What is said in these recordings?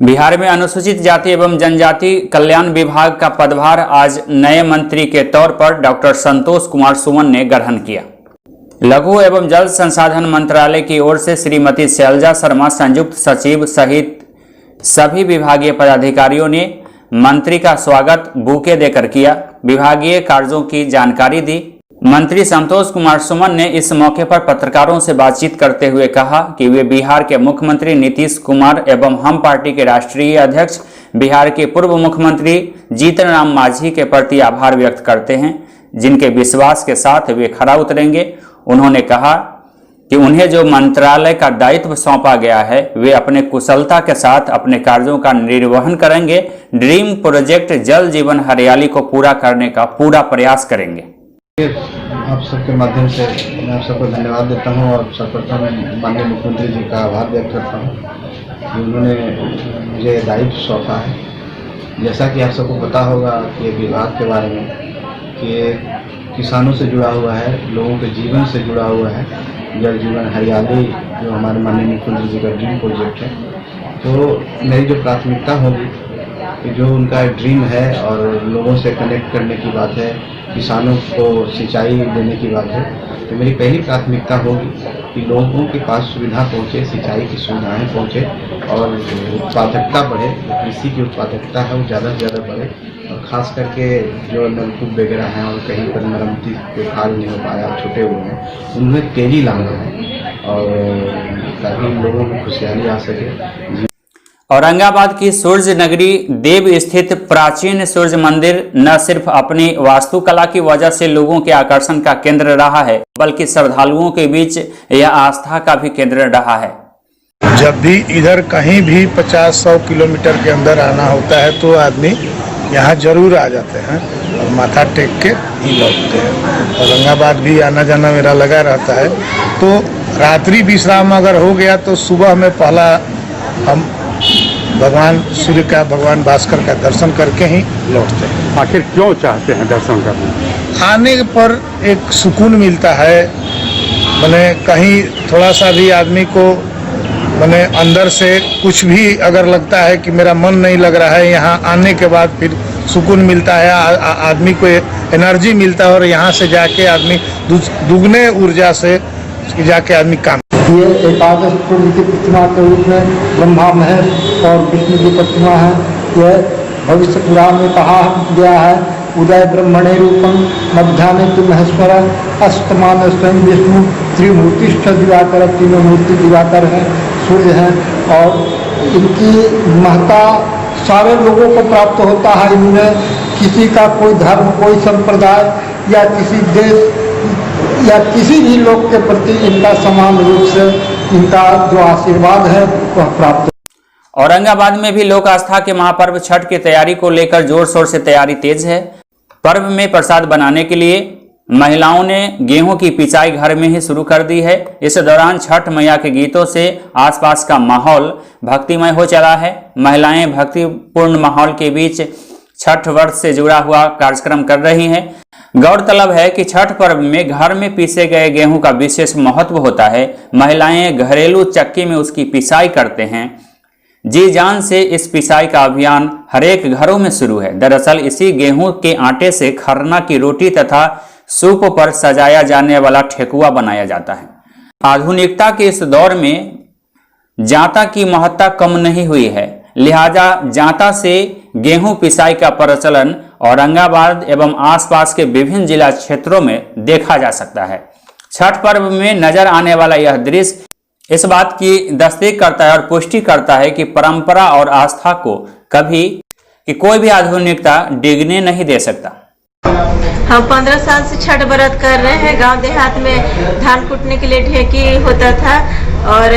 बिहार में अनुसूचित जाति एवं जनजाति कल्याण विभाग का पदभार आज नए मंत्री के तौर पर डॉक्टर संतोष कुमार सुमन ने ग्रहण किया। लघु एवं जल संसाधन मंत्रालय की ओर से श्रीमती शैलजा शर्मा संयुक्त सचिव सहित सभी विभागीय पदाधिकारियों ने मंत्री का स्वागत बुके देकर किया। विभागीय कार्यों की जानकारी दी। मंत्री संतोष कुमार सुमन ने इस मौके पर पत्रकारों से बातचीत करते हुए कहा कि वे बिहार के मुख्यमंत्री नीतीश कुमार एवं हम पार्टी के राष्ट्रीय अध्यक्ष बिहार के पूर्व मुख्यमंत्री जीतन राम मांझी के प्रति आभार व्यक्त करते हैं, जिनके विश्वास के साथ वे खरा उतरेंगे। उन्होंने कहा कि उन्हें जो मंत्रालय का दायित्व सौंपा गया है वे अपने कुशलता के साथ अपने कार्यों का निर्वहन करेंगे। ड्रीम प्रोजेक्ट जल जीवन हरियाली को पूरा करने का पूरा प्रयास करेंगे। आप सबके माध्यम से मैं आप सबको धन्यवाद देता हूं और सर्वप्रथम माननीय मुख्यमंत्री जी का आभार व्यक्त करता हूं कि उन्होंने मुझे दायित्व सौंपा है। जैसा कि आप सबको पता होगा कि ये विभाग के बारे में कि किसानों से जुड़ा हुआ है, लोगों के जीवन से जुड़ा हुआ है। जल जीवन हरियाली जो हमारे माननीय मुख्यमंत्री जी का ड्रीम प्रोजेक्ट है, तो मेरी जो प्राथमिकता होगी कि जो उनका ड्रीम है और लोगों से कनेक्ट करने की बात है, किसानों को सिंचाई देने की बात है, तो मेरी पहली प्राथमिकता होगी कि लोगों के पास सुविधा पहुंचे, सिंचाई की सुविधाएं पहुंचे और उत्पादकता बढ़े। कृषि की उत्पादकता है वो ज़्यादा से ज़्यादा बढ़े और ख़ास करके जो नलकूप वगैरह हैं और कहीं पर मरम्मती के कार्य नहीं हो पाया, छूटे हुए हैं, उनमें तेजी लाना है और ताकि लोगों को खुशहाली आ सके। औरंगाबाद की सूर्य नगरी देव स्थित प्राचीन सूर्य मंदिर न सिर्फ अपनी वास्तुकला की वजह से लोगों के आकर्षण का केंद्र रहा है, बल्कि श्रद्धालुओं के बीच यह आस्था का भी केंद्र रहा है। जब भी इधर कहीं भी 50-100 किलोमीटर के अंदर आना होता है तो आदमी यहाँ जरूर आ जाते हैं और माथा टेक के ही लौटते हैं। औरंगाबाद भी आना जाना मेरा लगा रहता है। तो रात्रि विश्राम अगर हो गया तो सुबह में पहला हम भगवान सूर्य का, भगवान भास्कर का दर्शन करके ही लौटते हैं। आखिर क्यों चाहते हैं दर्शन करना? आने पर एक सुकून मिलता है। मैंने कहीं थोड़ा सा भी आदमी को मैंने अंदर से कुछ भी अगर लगता है कि मेरा मन नहीं लग रहा है, यहाँ आने के बाद फिर सुकून मिलता है, आदमी को एनर्जी मिलता है और यहाँ से जाके आदमी दुगने ऊर्जा से जाके आदमी काम। ये एकादश पुरुष की प्रतिमा के रूप में ब्रह्मा महेश और विष्णु की प्रतिमा है। यह भविष्य पुराण में कहा गया है, उदय ब्रह्मणे रूपम मध्यान्हे तु महेश्वर अष्टमान स्वयं विष्णु त्रिमूर्तिष्ठ दिवाकर। तीनों मूर्ति दिवाकर हैं, सूर्य हैं और इनकी महत्ता सारे लोगों को प्राप्त होता है। इनमें किसी का कोई धर्म, कोई संप्रदाय या किसी देश या किसी भी लोग के प्रति इनका समान रूप से इनका जो आशीर्वाद है वह प्राप्त। औरंगाबाद में भी लोक आस्था के महापर्व छठ की तैयारी को लेकर जोर शोर से तैयारी तेज है। पर्व में प्रसाद बनाने के लिए महिलाओं ने गेहूं की पिसाई घर में ही शुरू कर दी है। इस दौरान छठ मैया के गीतों से आसपास का माहौल भक्तिमय हो चला है। महिलाएं भक्तिपूर्ण माहौल के बीच छठ व्रत से जुड़ा हुआ कार्यक्रम कर रही हैं। गौरतलब है कि छठ पर्व में घर में पीसे गए गेहूं का विशेष महत्व होता है। महिलाएं घरेलू चक्की में उसकी पिसाई करते हैं। जी जान से इस पिसाई का अभियान हरेक घरों में शुरू है। दरअसल इसी गेहूं के आटे से खरना की रोटी तथा सूप पर सजाया जाने वाला ठेकुआ बनाया जाता है। आधुनिकता के इस दौर में जांता की महत्ता कम नहीं हुई है, लिहाजा जांता से गेहूं पिसाई का प्रचलन औरंगाबाद एवं आसपास के विभिन्न जिला क्षेत्रों में देखा जा सकता है। छठ पर्व में नजर आने वाला यह दृश्य इस बात की तस्दीक करता है और पुष्टि करता है कि परंपरा और आस्था को कभी कि कोई भी आधुनिकता डिगने नहीं दे सकता। हम 15 साल से छठ व्रत कर रहे हैं। गांव देहात में धान कूटने के लिए ढेकी होता था और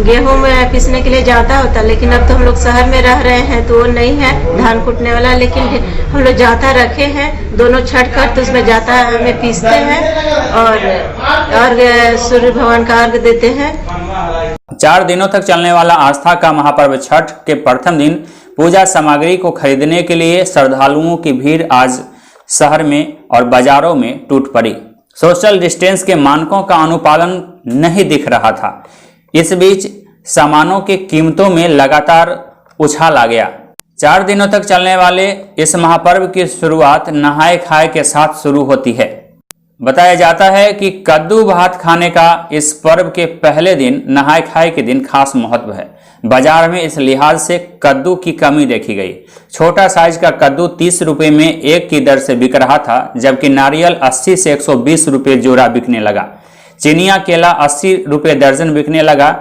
गेहूं में पीसने के लिए जाता होता, लेकिन अब तो हम लोग शहर में रह रहे हैं तो वो नहीं है धान कूटने वाला, लेकिन हम लोग जाता रखे हैं। दोनों छठ कर तो उसमें जाता में पीसते हैं और सूर्य भगवान का अर्घ देते हैं। 4 दिनों तक चलने वाला आस्था का महापर्व छठ के प्रथम दिन पूजा सामग्री को खरीदने के लिए श्रद्धालुओं की भीड़ आज शहर में और बाजारों में टूट पड़ी। सोशल डिस्टेंस के मानकों का अनुपालन नहीं दिख रहा था। इस बीच सामानों की कीमतों में लगातार उछाल आ गया। 4 दिनों तक चलने वाले इस महापर्व की शुरुआत नहाय खाए के साथ शुरू होती है। बताया जाता है कि कद्दू भात खाने का इस पर्व के पहले दिन नहाय खाए के दिन खास महत्व है। बाजार में इस लिहाज से कद्दू की कमी देखी गई। छोटा साइज का कद्दू 30 रुपये में 1 की दर से बिक रहा था, जबकि नारियल 80 से 120 रुपये जोड़ा बिकने लगा। चिनिया केला 80 रुपये दर्जन बिकने लगा।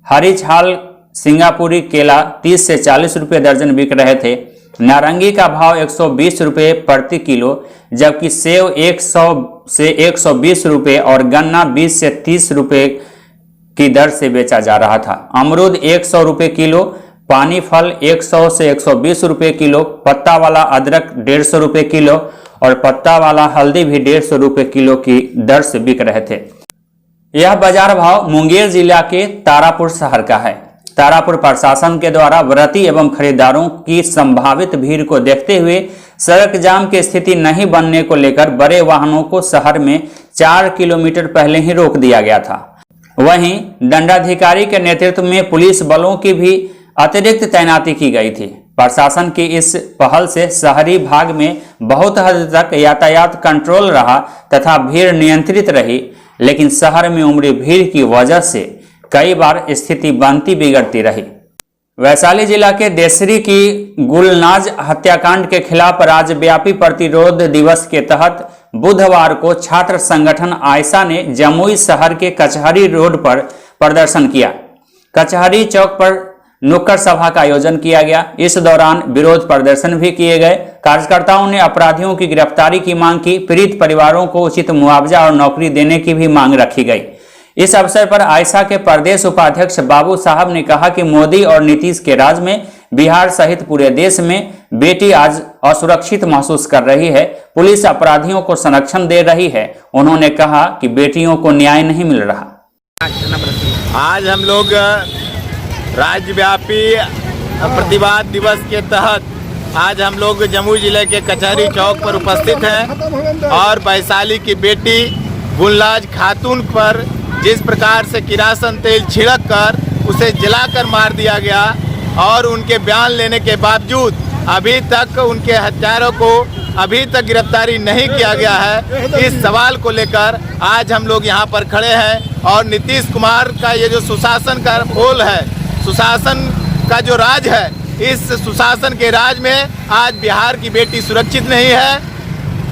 हरी छाल सिंगापुरी केला 30 से 40 रुपये दर्जन बिक रहे थे। नारंगी का भाव 120 रुपये प्रति किलो, जबकि सेव 100 से 120 रुपये और गन्ना 20 से 30 रुपये की दर से बेचा जा रहा था। अमरूद 100 रुपये किलो, पानी फल 100 से 120 रुपये किलो, पत्ता वाला अदरक 150 रुपये किलो और पत्ता वाला हल्दी भी 150 रुपये किलो की दर से बिक रहे थे। यह बाजार भाव मुंगेर जिला के तारापुर शहर का है। तारापुर प्रशासन के द्वारा व्रती एवं खरीदारों की संभावित भीड़ को देखते हुए सड़क जाम की स्थिति नहीं बनने को लेकर बड़े वाहनों को शहर में 4 किलोमीटर पहले ही रोक दिया गया था। वहीं दंडाधिकारी के नेतृत्व में पुलिस बलों की भी अतिरिक्त तैनाती की गई थी। प्रशासन की इस पहल से शहरी भाग में बहुत हद तक यातायात कंट्रोल रहा तथा भीड़ नियंत्रित रही, लेकिन शहर में उमड़ी भीड़ की वजह से कई बार स्थिति बनती बिगड़ती रही। वैशाली जिला के देसरी की गुलनाज हत्याकांड के खिलाफ राज्यव्यापी प्रतिरोध दिवस के तहत बुधवार को छात्र संगठन आयशा ने जमुई शहर के कचहरी रोड पर प्रदर्शन किया। कचहरी चौक पर नुक्कड़ सभा का आयोजन किया गया। इस दौरान विरोध प्रदर्शन भी किए गए। कार्यकर्ताओं ने अपराधियों की गिरफ्तारी की मांग की। पीड़ित परिवारों को उचित मुआवजा और नौकरी देने की भी मांग रखी गई। इस अवसर पर आयशा के प्रदेश उपाध्यक्ष बाबू साहब ने कहा कि मोदी और नीतीश के राज में बिहार सहित पूरे देश में बेटी आज असुरक्षित महसूस कर रही है। पुलिस अपराधियों को संरक्षण दे रही है। उन्होंने कहा कि बेटियों को न्याय नहीं मिल रहा। आज हम लोग राज्यव्यापी प्रतिवाद दिवस के तहत आज हम लोग जमुई जिले के कचहरी चौक पर उपस्थित हैं और वैशाली की बेटी गुलनाज खातून पर जिस प्रकार से किरासन तेल छिड़क कर उसे जलाकर मार दिया गया और उनके बयान लेने के बावजूद अभी तक उनके हत्यारों को अभी तक गिरफ्तारी नहीं किया गया है। इस सवाल को लेकर आज हम लोग यहाँ पर खड़े हैं और नीतीश कुमार का ये जो सुशासन का बोल है, सुशासन का जो राज है, इस सुशासन के राज में आज बिहार की बेटी सुरक्षित नहीं है।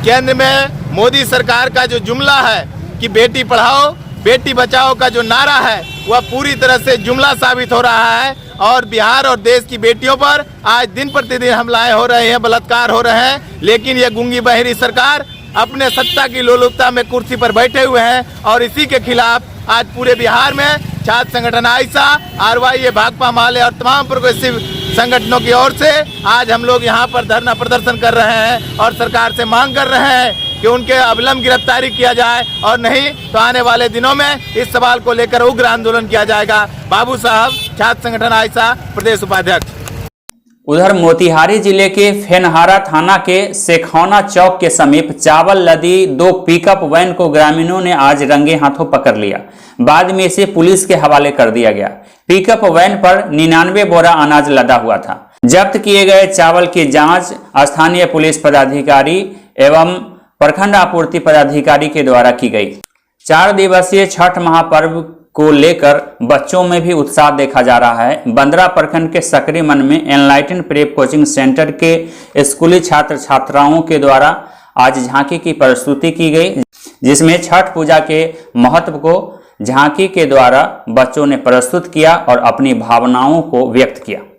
केंद्र में मोदी सरकार का जो जुमला है कि बेटी पढ़ाओ बेटी बचाओ का जो नारा है वह पूरी तरह से जुमला साबित हो रहा है और बिहार और देश की बेटियों पर आज दिन प्रतिदिन हमलाएं हो रहे हैं, बलात्कार हो रहे हैं। लेकिन ये गूंगी बहरी सरकार अपने सत्ता की लोलुपता में कुर्सी पर बैठे हुए हैं और इसी के खिलाफ आज पूरे बिहार में छात्र संगठन आयशा, आरवाई, भाकपा माले और तमाम प्रोग्रेसिव संगठनों की ओर से आज हम लोग यहाँ पर धरना प्रदर्शन कर रहे हैं और सरकार से मांग कर रहे हैं कि उनके अविलंब गिरफ्तारी किया जाए और नहीं तो आने वाले दिनों में इस सवाल को लेकर उग्र आंदोलन किया जाएगा। बाबू साहब, छात्र संगठन आयशा, प्रदेश उपाध्यक्ष। उधर मोतिहारी जिले के फेनहारा थाना के शेखौना चौक के समीप चावल लदी 2 पिकअप वैन को ग्रामीणों ने आज रंगे हाथों पकड़ लिया। बाद में इसे पुलिस के हवाले कर दिया गया। पिकअप वैन पर 99 बोरा अनाज लदा हुआ था। जब्त किए गए चावल की जांच स्थानीय पुलिस पदाधिकारी एवं प्रखंड आपूर्ति पदाधिकारी के द्वारा की गई। 4 दिवसीय छठ महापर्व को लेकर बच्चों में भी उत्साह देखा जा रहा है। बंदरा प्रखंड के सकरी मन में एनलाइटन प्रेप कोचिंग सेंटर के स्कूली छात्र छात्राओं के द्वारा आज झांकी की प्रस्तुति की गई, जिसमें छठ पूजा के महत्व को झांकी के द्वारा बच्चों ने प्रस्तुत किया और अपनी भावनाओं को व्यक्त किया।